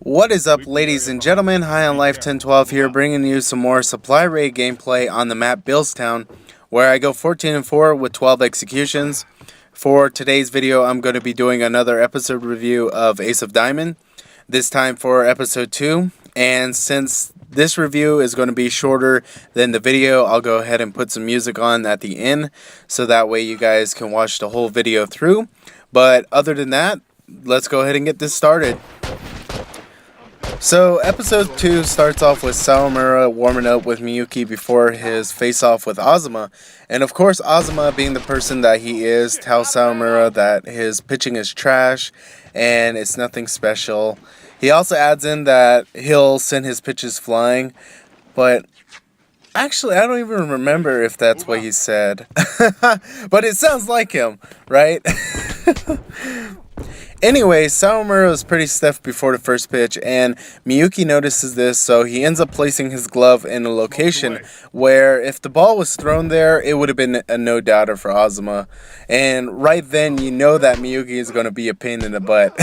What is up, ladies and gentlemen? High on Life 1012 here, bringing you some more Supply Raid gameplay on the map Billstown, where I go 14-4 with 12 executions. For today's video, I'm going to be doing another episode review of Ace of Diamond, this time for episode 2. And since this review is going to be shorter than the video, I'll go ahead and put some music on at the end, so that way you guys can watch the whole video through. But other than that, let's go ahead and get this started. So, episode 2 starts off with Sawamura warming up with Miyuki before his face-off with Ozma. And of course, Ozma, being the person that he is, tells Sawamura that his pitching is trash and it's nothing special. He also adds in that he'll send his pitches flying, but actually, I don't even remember if that's what he said. But it sounds like him, right? Anyway, Sawamura was pretty stiff before the first pitch, and Miyuki notices this, so he ends up placing his glove in a location where if the ball was thrown there, it would have been a no-doubter for Ozma. And right then, you know that Miyuki is going to be a pain in the butt.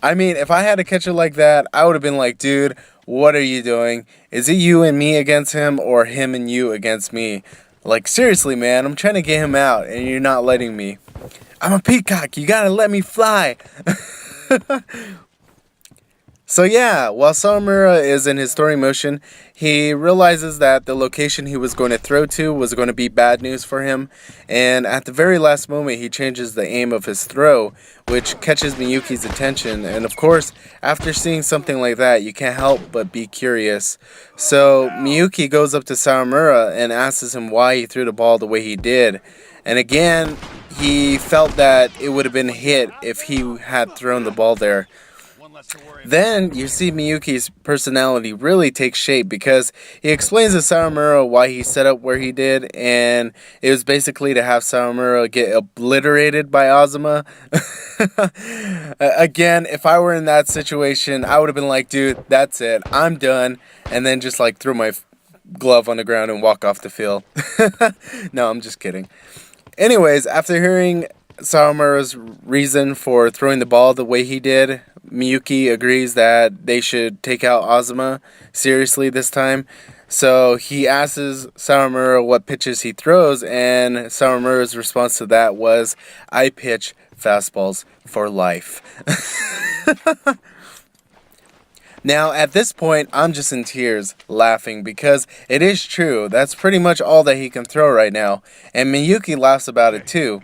I mean, if I had to catch it like that, I would have been like, dude, what are you doing? Is it you and me against him, or him and you against me? Like, seriously, man, I'm trying to get him out, and you're not letting me. I'm a peacock, you gotta let me fly. So yeah, while Sawamura is in his throwing motion, he realizes that the location he was going to throw to was going to be bad news for him, and at the very last moment he changes the aim of his throw, which catches Miyuki's attention, and of course, after seeing something like that, you can't help but be curious. So Miyuki goes up to Sawamura and asks him why he threw the ball the way he did, and again, he felt that it would have been a hit if he had thrown the ball there. Then you see Miyuki's personality really take shape because he explains to Sawamura why he set up where he did, and it was basically to have Sawamura get obliterated by Ozma. Again, if I were in that situation, I would have been like, dude, that's it, I'm done, and then just like throw my glove on the ground and walk off the field. No, I'm just kidding. Anyways, after hearing Sawamura's reason for throwing the ball the way he did, Miyuki agrees that they should take out Ozma seriously this time. So he asks Sawamura what pitches he throws, and Sawamura's response to that was, I pitch fastballs for life. Now, at this point, I'm just in tears, laughing, because it is true. That's pretty much all that he can throw right now. And Miyuki laughs about it too.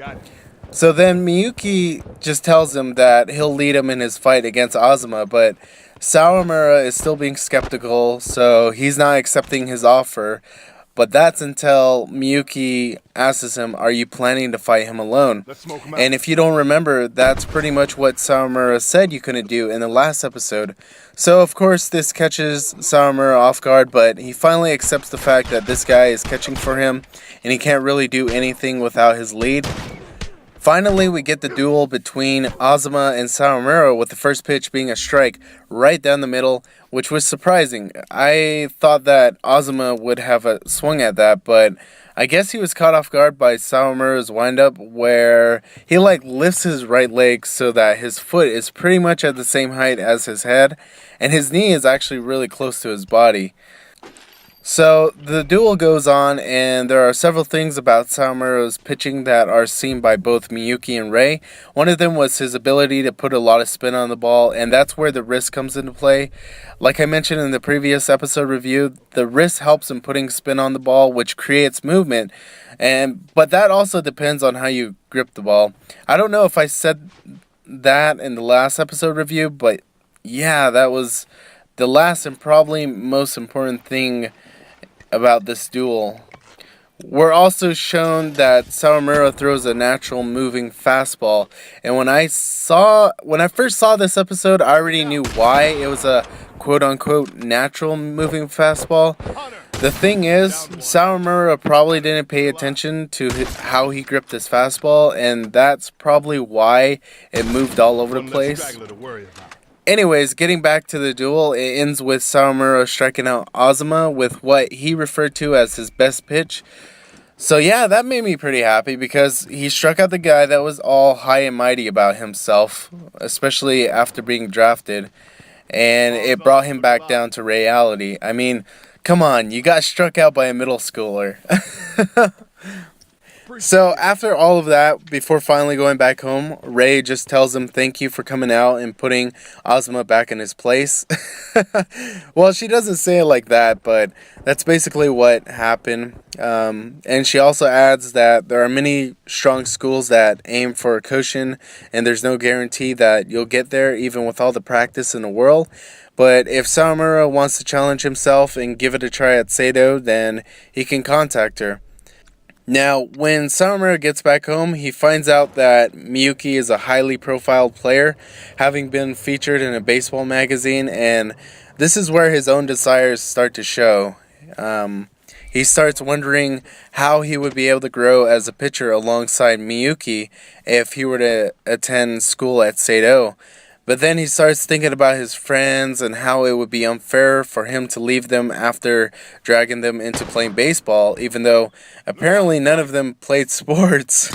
So then Miyuki just tells him that he'll lead him in his fight against Ozma, but Sawamura is still being skeptical, so he's not accepting his offer. But that's until Miyuki asks him, are you planning to fight him alone? And if you don't remember, that's pretty much what Sawamura said you couldn't do in the last episode. So of course this catches Sawamura off guard, but he finally accepts the fact that this guy is catching for him, and he can't really do anything without his lead. Finally, we get the duel between Ozma and Sawamura, with the first pitch being a strike right down the middle, which was surprising. I thought that Ozma would have a swung at that, but I guess he was caught off guard by Sawamura's windup, where he lifts his right leg so that his foot is pretty much at the same height as his head, and his knee is actually really close to his body. So the duel goes on, and there are several things about Sawamura's pitching that are seen by both Miyuki and Rei. One of them was his ability to put a lot of spin on the ball, and that's where the wrist comes into play. Like I mentioned in the previous episode review, the wrist helps in putting spin on the ball, which creates movement, but that also depends on how you grip the ball. I don't know if I said that in the last episode review, but yeah, that was the last and probably most important thing about this duel. We're also shown that Sawamura throws a natural moving fastball, and when I first saw this episode, I already knew why it was a quote-unquote natural moving fastball. The thing is, Sawamura probably didn't pay attention to how he gripped his fastball, and that's probably why it moved all over the place. Anyways, getting back to the duel, it ends with Sawamura striking out Ozma with what he referred to as his best pitch. So yeah, that made me pretty happy because he struck out the guy that was all high and mighty about himself, especially after being drafted. and it brought him back down to reality. I mean, come on, you got struck out by a middle schooler. So after all of that, before finally going back home, Ray just tells him thank you for coming out and putting Ozma back in his place. Well, she doesn't say it like that, but that's basically what happened. And she also adds that there are many strong schools that aim for Koshin, and there's no guarantee that you'll get there even with all the practice in the world. But if Sawamura wants to challenge himself and give it a try at Seido, then he can contact her. Now, when Sawamura gets back home, he finds out that Miyuki is a highly profiled player, having been featured in a baseball magazine, and this is where his own desires start to show. He starts wondering how he would be able to grow as a pitcher alongside Miyuki if he were to attend school at Seido. But then he starts thinking about his friends and how it would be unfair for him to leave them after dragging them into playing baseball, even though apparently none of them played sports.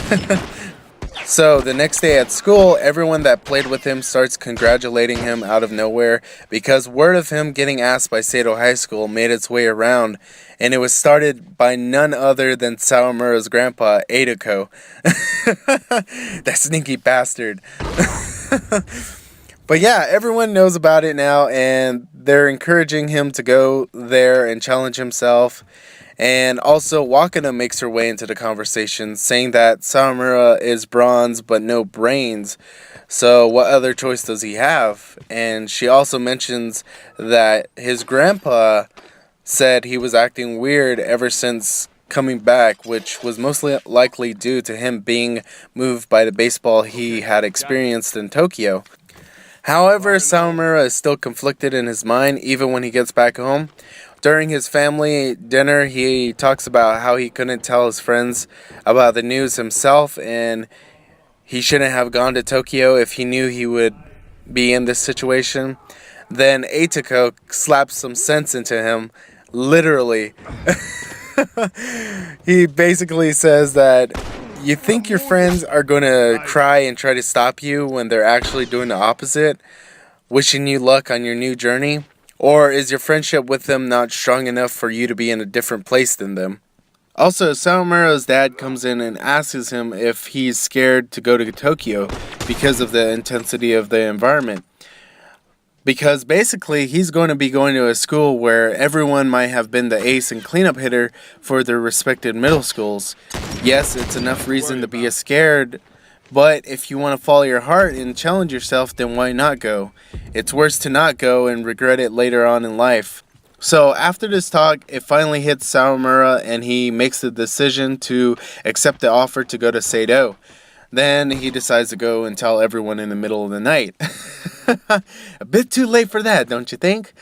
So the next day at school, everyone that played with him starts congratulating him out of nowhere because word of him getting asked by Seido High School made its way around, and it was started by none other than Sawamura's grandpa, Eidoko. That sneaky bastard. But yeah, everyone knows about it now, and they're encouraging him to go there and challenge himself. And also, Wakana makes her way into the conversation, saying that Sawamura is bronze but no brains. So what other choice does he have? And she also mentions that his grandpa said he was acting weird ever since coming back, which was mostly likely due to him being moved by the baseball he had experienced in Tokyo. However, Sawamura is still conflicted in his mind even when he gets back home. During his family dinner, he talks about how he couldn't tell his friends about the news himself, and he shouldn't have gone to Tokyo if he knew he would be in this situation. Then Eituko slaps some sense into him, literally. He basically says that you think your friends are going to cry and try to stop you when they're actually doing the opposite, wishing you luck on your new journey? Or is your friendship with them not strong enough for you to be in a different place than them? Also, Sawamura's dad comes in and asks him if he's scared to go to Tokyo because of the intensity of the environment. Because basically, he's going to be going to a school where everyone might have been the ace and cleanup hitter for their respected middle schools. Yes, it's enough reason to be scared, but if you want to follow your heart and challenge yourself, then why not go? It's worse to not go and regret it later on in life. So after this talk, it finally hits Sawamura and he makes the decision to accept the offer to go to Seido. Then he decides to go and tell everyone in the middle of the night. A bit too late for that, don't you think?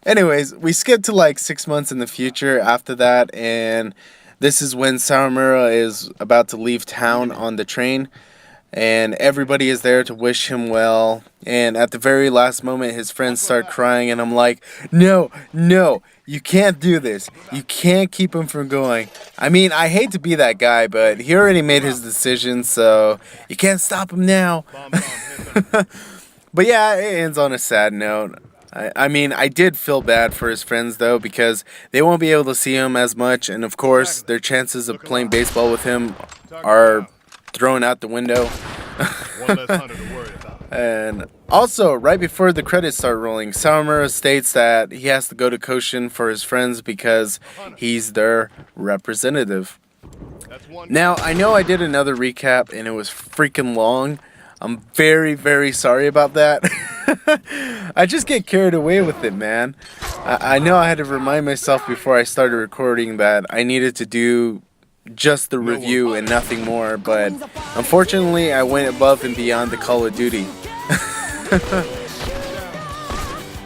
Anyways, we skip to like 6 months in the future after that, and this is when Sawamura is about to leave town on the train, and everybody is there to wish him well. And at the very last moment, his friends start crying, and I'm like, no, you can't do this. You can't keep him from going. I mean, I hate to be that guy, but he already made his decision, so you can't stop him now. But yeah, it ends on a sad note. I mean, I did feel bad for his friends, though, because they won't be able to see him as much, and of course, their chances of playing baseball with him are thrown out the window. One less hunter to worry about. And also, right before the credits start rolling, Sawamura states that he has to go to Koshin for his friends because he's their representative. Now, I know I did another recap and it was freaking long. I'm very, very sorry about that. I just get carried away with it, man. I know I had to remind myself before I started recording that I needed to do just the review and nothing more, but unfortunately I went above and beyond the Call of Duty.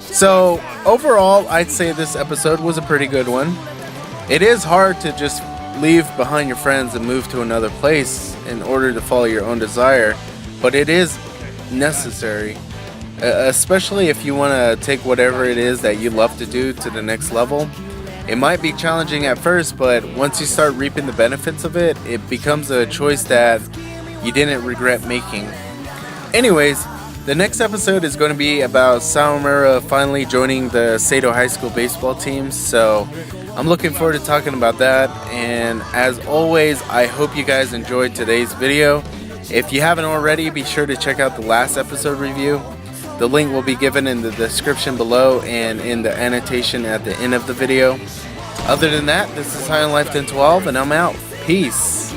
So overall, I'd say this episode was a pretty good one. It is hard to just leave behind your friends and move to another place in order to follow your own desire, but it is necessary, especially if you want to take whatever it is that you love to do to the next level. It might be challenging at first, but once you start reaping the benefits of it, it becomes a choice that you didn't regret making. Anyways, The next episode is going to be about Sawamura finally joining the Sato High School baseball team, so I'm looking forward to talking about that. And as always, I hope you guys enjoyed today's video. If you haven't already, be sure to check out the last episode review. The link will be given in the description below and in the annotation at the end of the video. Other than that, this is High on Life 1012, and I'm out. Peace.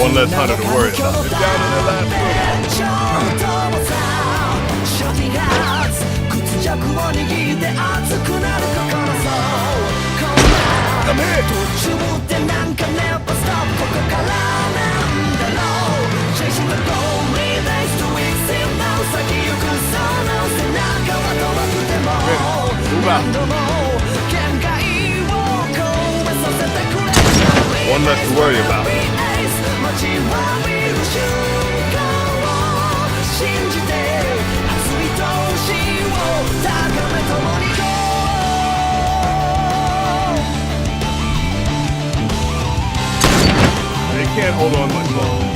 One less hunter to worry about. It's down in the last Come here! Move out. One less to worry about. They can't hold on much longer.